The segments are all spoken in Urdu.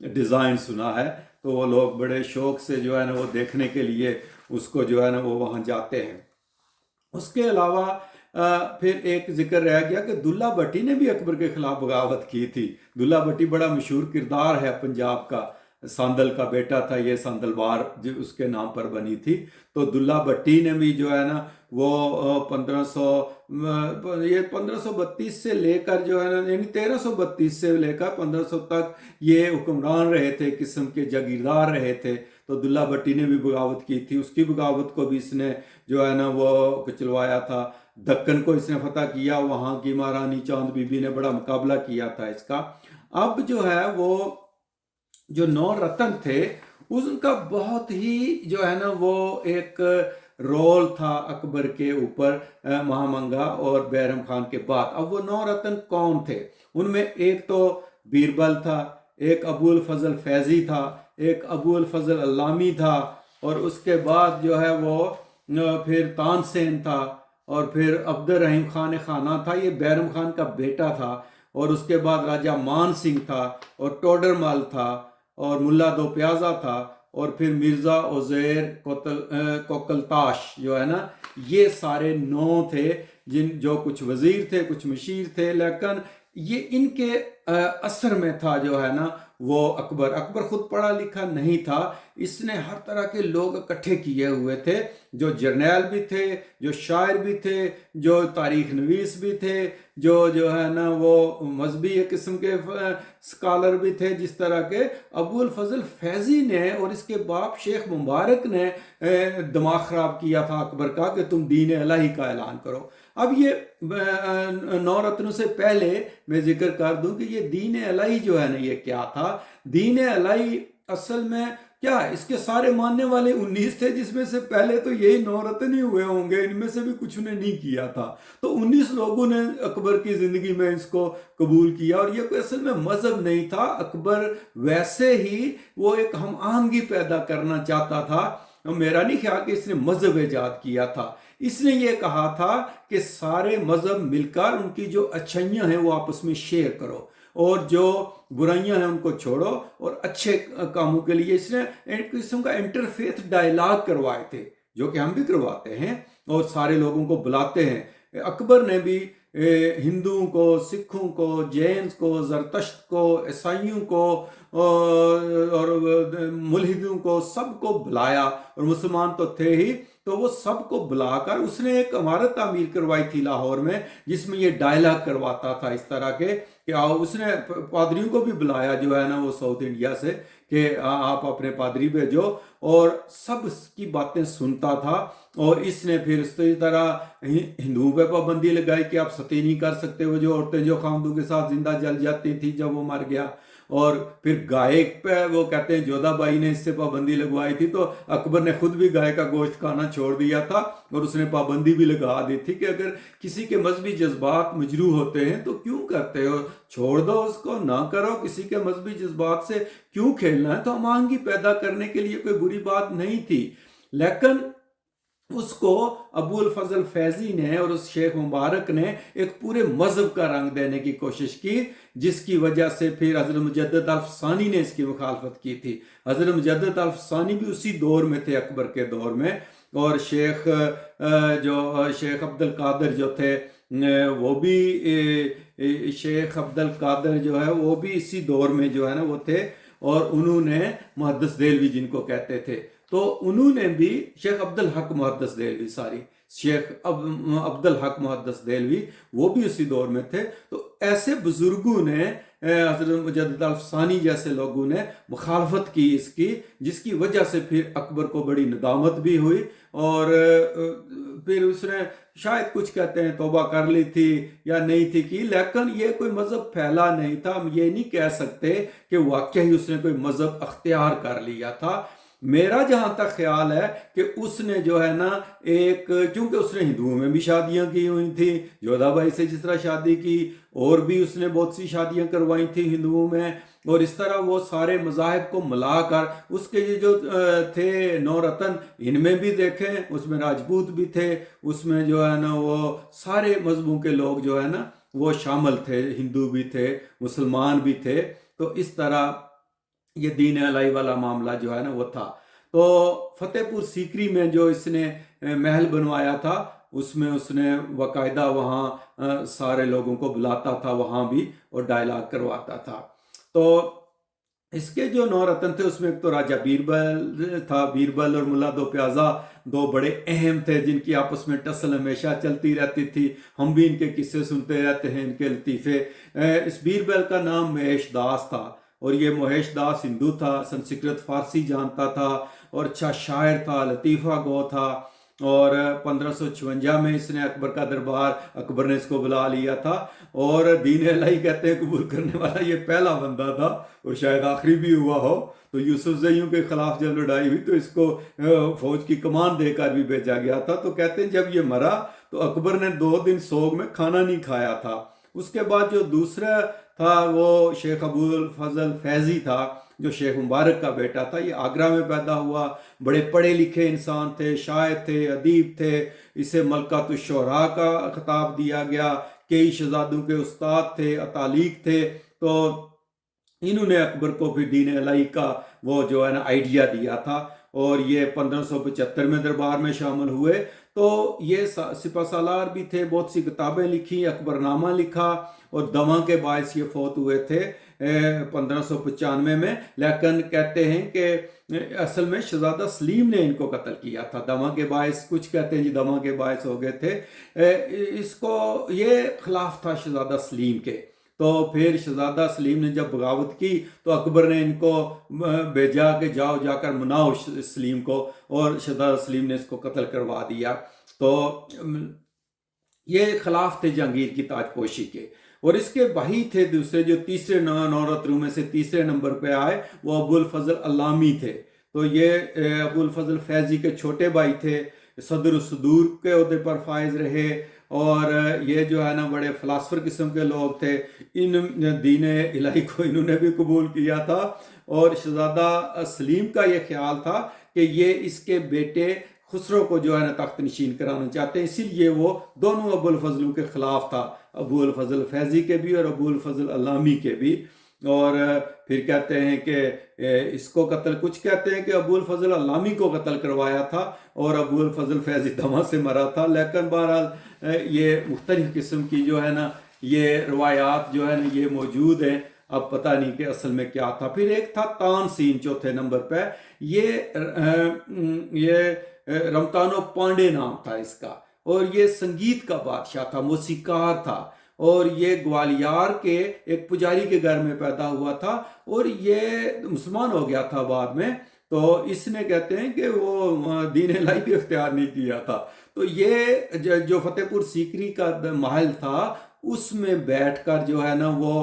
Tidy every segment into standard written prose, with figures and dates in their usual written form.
ڈیزائن سنا ہے، تو وہ لوگ بڑے شوق سے جو ہے نا وہ دیکھنے کے لیے اس کو جو ہے نا وہ وہاں جاتے ہیں۔ اس کے علاوہ پھر ایک ذکر رہ گیا کہ دلہ بھٹی نے بھی اکبر کے خلاف بغاوت کی تھی۔ دلہ بھٹی بڑا مشہور کردار ہے پنجاب کا، ساندل کا بیٹا تھا یہ، ساندل بار جو اس کے نام پر بنی تھی۔ تو دلہ بھٹی نے بھی جو ہے نا وہ 1532 سے لے کر جو ہے نا، یعنی 1332 سے لے کر 1500 تک یہ حکمران رہے تھے، قسم کے جاگیردار رہے تھے۔ تو دلہ بھٹی نے بھی بغاوت کی تھی، اس کی بغاوت کو بھی اس نے جو ہے نا وہ کچلوایا تھا۔ دکن کو اس نے فتح کیا، وہاں کی مہارانی چاند بی بی نے بڑا مقابلہ کیا تھا اس کا۔ اب جو ہے وہ جو 9 رتن تھے ان کا بہت ہی جو ہے نا وہ ایک رول تھا اکبر کے اوپر، مہامنگا اور بیرم خان کے بعد۔ اب وہ 9 رتن کون تھے؟ ان میں ایک تو بیربل تھا، ایک ابو الفضل فیضی تھا، ایک ابو الفضل علامی تھا، اور اس کے بعد جو ہے وہ پھر تان سین تھا، اور پھر عبد الرحیم خان خانہ تھا، یہ بیرم خان کا بیٹا تھا، اور اس کے بعد راجہ مان سنگھ تھا، اور ٹوڈر مل تھا، اور ملا دو پیازا تھا، اور پھر مرزا عزیر کوکلتاش جو ہے نا، یہ سارے 9 تھے، جو کچھ وزیر تھے، کچھ مشیر تھے، لیکن یہ ان کے اثر میں تھا جو ہے نا وہ اکبر خود پڑھا لکھا نہیں تھا، اس نے ہر طرح کے لوگ اکٹھے کیے ہوئے تھے، جو جرنیل بھی تھے، جو شاعر بھی تھے، جو تاریخ نویس بھی تھے، جو ہے نا وہ مذہبی قسم کے سکالر بھی تھے، جس طرح کے ابو الفضل فیضی نے اور اس کے باپ شیخ مبارک نے دماغ خراب کیا تھا اکبر کا کہ تم دین الہی کا اعلان کرو۔ اب یہ 9 رتنوں سے پہلے میں ذکر کر دوں کہ یہ دین الہی جو ہے نا یہ کیا تھا۔ دین الہی اصل میں کیا، اس کے سارے ماننے والے 19 تھے، جس میں سے پہلے تو یہی 9 رتن ہی ہوئے ہوں گے، ان میں سے بھی کچھ نے نہیں کیا تھا۔ تو 19 لوگوں نے اکبر کی زندگی میں اس کو قبول کیا، اور یہ کوئی اصل میں مذہب نہیں تھا۔ اکبر ویسے ہی وہ ایک ہم آہنگی پیدا کرنا چاہتا تھا، میرا نہیں خیال کہ اس نے مذہب ایجاد کیا تھا۔ اس نے یہ کہا تھا کہ سارے مذہب مل کر ان کی جو اچھائیاں ہیں وہ آپس میں شیئر کرو، اور جو برائیاں ہیں ان کو چھوڑو، اور اچھے کاموں کے لیے اس نے ایک قسم کا انٹرفیتھ ڈائلاگ کروائے تھے، جو کہ ہم بھی کرواتے ہیں اور سارے لوگوں کو بلاتے ہیں۔ اکبر نے بھی ہندوؤں کو، سکھوں کو، جینز کو، زرتشت کو، عیسائیوں کو اور ملحدوں کو، سب کو بلایا، اور مسلمان تو تھے ہی، تو وہ سب کو بلا کر اس نے ایک عمارت تعمیر کروائی تھی لاہور میں، جس میں یہ ڈائلاگ کرواتا تھا اس طرح کے کہ اس نے پادریوں کو بھی بلایا جو ہے نا وہ ساؤتھ انڈیا سے کہ آپ اپنے پادری بھیجو، اور سب کی باتیں سنتا تھا۔ اور اس نے پھر اس طرح ہندوؤں پہ پابندی لگائی کہ آپ ستی نہیں کر سکتے، وہ جو عورتیں جو خامدوں کے ساتھ زندہ جل جاتی تھی جب وہ مر گیا، اور پھر گائے پہ وہ کہتے ہیں جودھا بائی نے اس سے پابندی لگوائی تھی، تو اکبر نے خود بھی گائے کا گوشت کھانا چھوڑ دیا تھا، اور اس نے پابندی بھی لگا دی تھی کہ اگر کسی کے مذہبی جذبات مجروح ہوتے ہیں تو کیوں کرتے ہو، چھوڑ دو اس کو، نہ کرو، کسی کے مذہبی جذبات سے کیوں کھیلنا ہے۔ تو ہم آہنگی پیدا کرنے کے لیے کوئی بری بات نہیں تھی، لیکن اس کو ابو الفضل فیضی نے اور اس شیخ مبارک نے ایک پورے مذہب کا رنگ دینے کی کوشش کی، جس کی وجہ سے پھر حضرت مجدد الف ثانی نے اس کی مخالفت کی تھی۔ حضرت مجدد الف ثانی بھی اسی دور میں تھے، اکبر کے دور میں، اور شیخ عبد القادر جو تھے وہ بھی شیخ عبد القادر جو ہے وہ بھی اسی دور میں جو ہے نا وہ تھے، اور انہوں نے محدث دہلوی جن کو کہتے تھے، تو انہوں نے بھی شیخ عبد الحق محدث دہلوی شیخ عبد الحق محدث دہلوی وہ بھی اسی دور میں تھے۔ تو ایسے بزرگوں نے، حضرت مجدد الف ثانی جیسے لوگوں نے مخالفت کی اس کی، جس کی وجہ سے پھر اکبر کو بڑی ندامت بھی ہوئی، اور پھر اس نے شاید کچھ کہتے ہیں توبہ کر لی تھی یا نہیں تھی کی، لیکن یہ کوئی مذہب پھیلا نہیں تھا۔ ہم یہ نہیں کہہ سکتے کہ واقعی اس نے کوئی مذہب اختیار کر لیا تھا۔ میرا جہاں تک خیال ہے کہ اس نے جو ہے نا چونکہ اس نے ہندوؤں میں بھی شادیاں کی ہوئی تھیں، جودھا بائی سے جس طرح شادی کی، اور بھی اس نے بہت سی شادیاں کروائی تھیں ہندوؤں میں، اور اس طرح وہ سارے مذاہب کو ملا کر اس کے جو تھے 9 رتن، ان میں بھی دیکھیں اس میں راجپوت بھی تھے، اس میں جو ہے نا وہ سارے مذہبوں کے لوگ جو ہے نا وہ شامل تھے، ہندو بھی تھے، مسلمان بھی تھے۔ تو اس طرح یہ دین الہی والا معاملہ جو ہے نا وہ تھا۔ تو فتح پور سیکری میں جو اس نے محل بنوایا تھا، اس میں اس نے باقاعدہ وہاں سارے لوگوں کو بلاتا تھا وہاں بھی، اور ڈائلاگ کرواتا تھا۔ تو اس کے جو 9 رتن تھے اس میں ایک تو راجہ بیربل تھا، بیربل اور ملا دو پیازا دو بڑے اہم تھے جن کی آپس میں ٹسل ہمیشہ چلتی رہتی تھی، ہم بھی ان کے قصے سنتے رہتے ہیں، ان کے لطیفے۔ اس بیربل کا نام مہیش داس تھا، اور یہ مہیش داس ہندو تھا، سنسکرت فارسی جانتا تھا، اور اچھا شاعر تھا، لطیفہ گو تھا۔ اور 1556 میں اس نے اکبر کا دربار، اکبر نے اس کو بلا لیا تھا، اور دین الہی کہتے ہیں قبول کرنے والا یہ پہلا بندہ تھا، اور شاید آخری بھی ہوا ہو۔ تو یوسف زیوں کے خلاف جب لڑائی ہوئی تو اس کو فوج کی کمان دے کر بھی بھیجا گیا تھا۔ تو کہتے ہیں جب یہ مرا تو اکبر نے 2 دن سوگ میں کھانا نہیں کھایا تھا۔ اس کے بعد جو دوسرا تھا وہ شیخ ابو الفضل فیضی تھا، جو شیخ مبارک کا بیٹا تھا۔ یہ آگرہ میں پیدا ہوا، بڑے پڑھے لکھے انسان تھے، شاعر تھے، ادیب تھے۔ اسے ملکۃ الشعراء کا خطاب دیا گیا، کئی شہزادوں کے استاد تھے، اتالیق تھے۔ تو انہوں نے اکبر کو پھر دین الہی کا وہ جو ہے نا آئیڈیا دیا تھا، اور یہ 1575 میں دربار میں شامل ہوئے۔ تو یہ سپہ سالار بھی تھے، بہت سی کتابیں لکھی، اکبر نامہ لکھا، اور دمہ کے باعث یہ فوت ہوئے تھے 1595 میں۔ لیکن کہتے ہیں کہ اصل میں شہزادہ سلیم نے ان کو قتل کیا تھا، دمہ کے باعث، کچھ کہتے ہیں جی دمہ کے باعث ہو گئے تھے۔ اس کو یہ خلاف تھا شہزادہ سلیم کے۔ تو پھر شہزادہ سلیم نے جب بغاوت کی تو اکبر نے ان کو بھیجا کہ جاؤ جا کر مناؤ سلیم کو، اور شہزادہ سلیم نے اس کو قتل کروا دیا۔ تو یہ خلاف تھے جہانگیر کی تاج پوشی کے۔ اور اس کے بھائی تھے دوسرے، جو تیسرے 9 رتنوں میں سے تیسرے نمبر پہ آئے، وہ ابو الفضل علامی تھے۔ تو یہ ابو الفضل فیضی کے چھوٹے بھائی تھے، صدر الصدور کے عہدے پر فائز رہے، اور یہ جو ہے نا بڑے فلاسفر قسم کے لوگ تھے۔ ان دین الہی کو انہوں نے بھی قبول کیا تھا، اور شہزادہ سلیم کا یہ خیال تھا کہ یہ اس کے بیٹے خسرو کو جو ہے نا تخت نشین کرانا چاہتے ہیں، اسی لیے وہ دونوں ابو الفضلوں کے خلاف تھا، ابو الفضل فیضی کے بھی اور ابو الفضل علامی کے بھی۔ اور پھر کہتے ہیں کہ اس کو قتل، کچھ کہتے ہیں کہ ابو الفضل علامی کو قتل کروایا تھا اور ابو الفضل فیضی دمہ سے مرا تھا۔ لیکن بہرحال یہ مختلف قسم کی جو ہے نا یہ روایات جو ہے نا یہ موجود ہیں، اب پتہ نہیں کہ اصل میں کیا تھا۔ پھر ایک تھا تان سین چوتھے نمبر پہ، یہ رمتانو پانڈے نام تھا اس کا، اور یہ سنگیت کا بادشاہ تھا، موسیقار تھا، اور یہ گوالیار کے ایک پجاری کے گھر میں پیدا ہوا تھا، اور یہ مسلمان ہو گیا تھا بعد میں۔ تو اس نے کہتے ہیں کہ وہ دین الہی بھی اختیار نہیں کیا تھا۔ تو یہ جو فتح پور سیکری کا محل تھا اس میں بیٹھ کر جو ہے نا وہ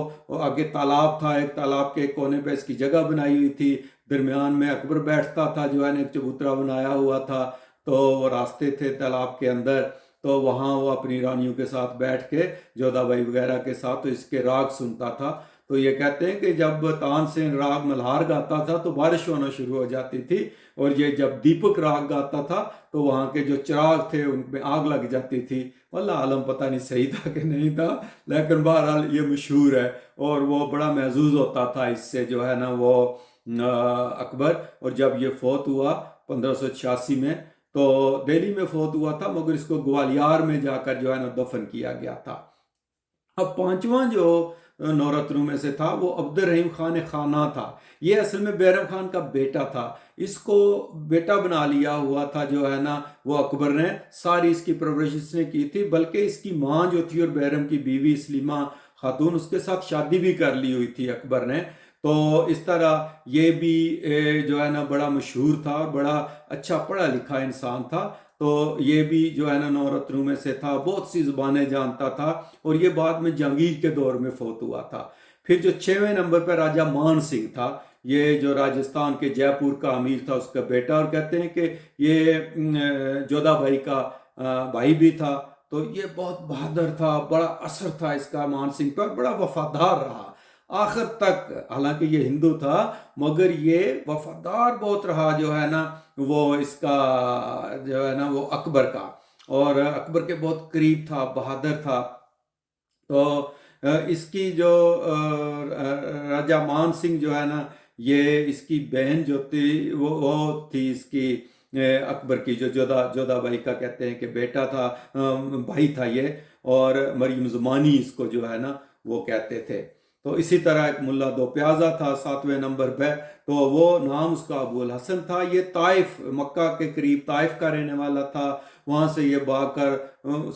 آگے تالاب تھا، ایک تالاب کے کونے پہ اس کی جگہ بنائی ہوئی تھی، درمیان میں اکبر بیٹھتا تھا جو ہے نا، ایک چبوترا بنایا ہوا تھا، تو راستے تھے تالاب کے اندر، تو وہاں وہ اپنی رانیوں کے ساتھ بیٹھ کے جودھا بائی وغیرہ کے ساتھ تو اس کے راگ سنتا تھا۔ تو یہ کہتے ہیں کہ جب تان سین راگ ملہار گاتا تھا تو بارش ہونا شروع ہو جاتی تھی، اور یہ جب دیپک راگ گاتا تھا تو وہاں کے جو چراغ تھے ان میں آگ لگ جاتی تھی۔ واللہ عالم پتہ نہیں صحیح تھا کہ نہیں تھا، لیکن بہرحال یہ مشہور ہے، اور وہ بڑا محظوظ ہوتا تھا اس سے جو ہے نا وہ اکبر۔ اور جب یہ فوت ہوا 1586 میں تو دہلی میں فوت ہوا تھا، مگر اس کو گوالیار میں جا کر جو ہے نا دفن کیا گیا تھا۔ اب پانچواں جو 9 رتنوں میں سے تھا وہ عبد الرحیم خان خانہ تھا۔ یہ اصل میں بیرم خان کا بیٹا تھا، اس کو بیٹا بنا لیا ہوا تھا جو ہے نا وہ اکبر نے، ساری اس کی پرورش اس نے کی تھی، بلکہ اس کی ماں جو تھی اور بیرم کی بیوی سلیمہ خاتون، اس کے ساتھ شادی بھی کر لی ہوئی تھی اکبر نے۔ تو اس طرح یہ بھی جو ہے نا بڑا مشہور تھا اور بڑا اچھا پڑھا لکھا انسان تھا۔ تو یہ بھی جو ہے نا 9 رتنوں میں سے تھا، بہت سی زبانیں جانتا تھا، اور یہ بعد میں جہانگیر کے دور میں فوت ہوا تھا۔ پھر جو 6ویں نمبر پہ راجہ مان سنگھ تھا، یہ جو راجستھان کے جے پور کا امیر تھا اس کا بیٹا، اور کہتے ہیں کہ یہ جودھا بائی کا بھائی بھی تھا۔ تو یہ بہت بہادر تھا، بڑا اثر تھا اس کا مان سنگھ پر، بڑا وفادار رہا آخر تک، حالانکہ یہ ہندو تھا مگر یہ وفادار بہت رہا جو ہے نا وہ اس کا جو ہے نا وہ اکبر کا، اور اکبر کے بہت قریب تھا، بہادر تھا۔ تو اس کی جو راجہ مان سنگھ جو ہے نا یہ اس کی بہن جو تھی وہ تھی اس کی اکبر کی جو جودھا بائی کا کہتے ہیں کہ بیٹا تھا، بھائی تھا یہ، اور مریم زمانی اس کو جو ہے نا وہ کہتے تھے۔ تو اسی طرح ایک ملا دو پیازا تھا 7ویں نمبر پہ، تو وہ نام اس کا ابو الحسن تھا۔ یہ طائف، مکہ کے قریب طائف کا رہنے والا تھا۔ وہاں سے یہ بھاگ کر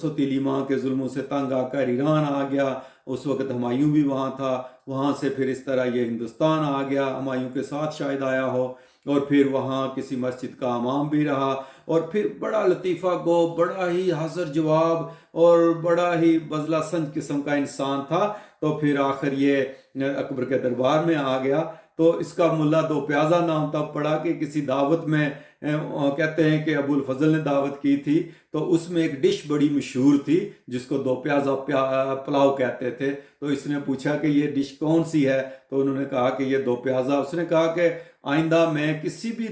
سوتیلی ماں کے ظلموں سے تنگ آ کر ایران آ گیا۔ اس وقت ہمایوں بھی وہاں تھا۔ وہاں سے پھر اس طرح یہ ہندوستان آ گیا، ہمایوں کے ساتھ شاید آیا ہو، اور پھر وہاں کسی مسجد کا امام بھی رہا، اور پھر بڑا لطیفہ گو، بڑا ہی حاضر جواب اور بڑا ہی بزلہ سنج قسم کا انسان تھا۔ تو پھر آخر یہ اکبر کے دربار میں آ گیا۔ تو اس کا ملا دو پیازا نام تب پڑا کہ کسی دعوت میں کہتے ہیں کہ ابو الفضل نے دعوت کی تھی، تو اس میں ایک ڈش بڑی مشہور تھی جس کو دو پیازا پلاؤ کہتے تھے۔ تو اس نے پوچھا کہ یہ ڈش کون سی ہے، تو انہوں نے کہا کہ یہ دو پیازا۔ اس نے کہا کہ آئندہ میں کسی بھی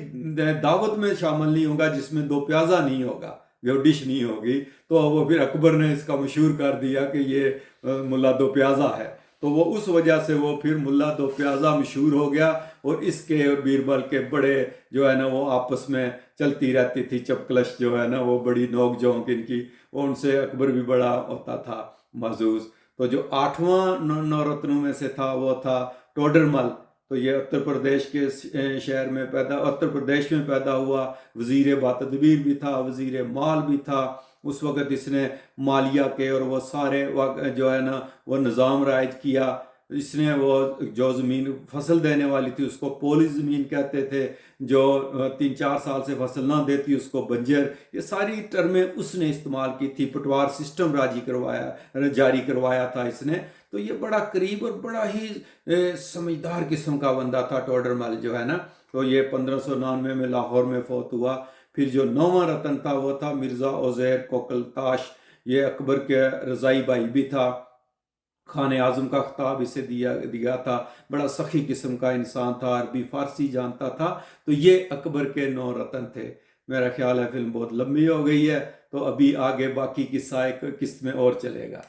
دعوت میں شامل نہیں ہوں گا جس میں دو پیازا نہیں ہوگا، وہ ڈش نہیں ہوگی۔ تو وہ پھر اکبر نے اس کا مشہور کر دیا کہ یہ ملا دو پیازا ہے۔ تو وہ اس وجہ سے وہ پھر ملا دو پیازا مشہور ہو گیا، اور اس کے اور بیربل کے بڑے جو ہے نا وہ آپس میں چلتی رہتی تھی چپکلش جو ہے نا، وہ بڑی نوک جھونک ان کی، وہ ان سے اکبر بھی بڑا ہوتا تھا محظوظ۔ تو جو 8واں نورتنوں میں سے تھا وہ تھا ٹوڈرمل۔ تو یہ اتر پردیش کے شہر میں اتر پردیش میں پیدا ہوا، وزیر باتدبیر بھی تھا، وزیر مال بھی تھا۔ اس وقت اس نے مالیہ کے اور وہ سارے جو ہے نا وہ نظام رائج کیا۔ اس نے وہ جو زمین فصل دینے والی تھی اس کو پولی زمین کہتے تھے، جو 3-4 سال سے فصل نہ دیتی اس کو بنجر۔ یہ ساری ٹرمیں اس نے استعمال کی تھی۔ پٹوار سسٹم جاری کروایا تھا اس نے۔ تو یہ بڑا قریب اور بڑا ہی سمجھدار قسم کا بندہ تھا ٹوڈرمل جو ہے نا۔ تو یہ 1599 میں لاہور میں فوت ہوا۔ پھر جو 9واں رتن تھا وہ تھا مرزا عزیر کوکل تاش۔ یہ اکبر کے رضائی بھائی بھی تھا، خان اعظم کا خطاب اسے دیا تھا۔ بڑا سخی قسم کا انسان تھا، عربی فارسی جانتا تھا۔ تو یہ اکبر کے 9 رتن تھے۔ میرا خیال ہے فلم بہت لمبی ہو گئی ہے، تو ابھی آگے باقی قصہ ایک قسط میں اور چلے گا۔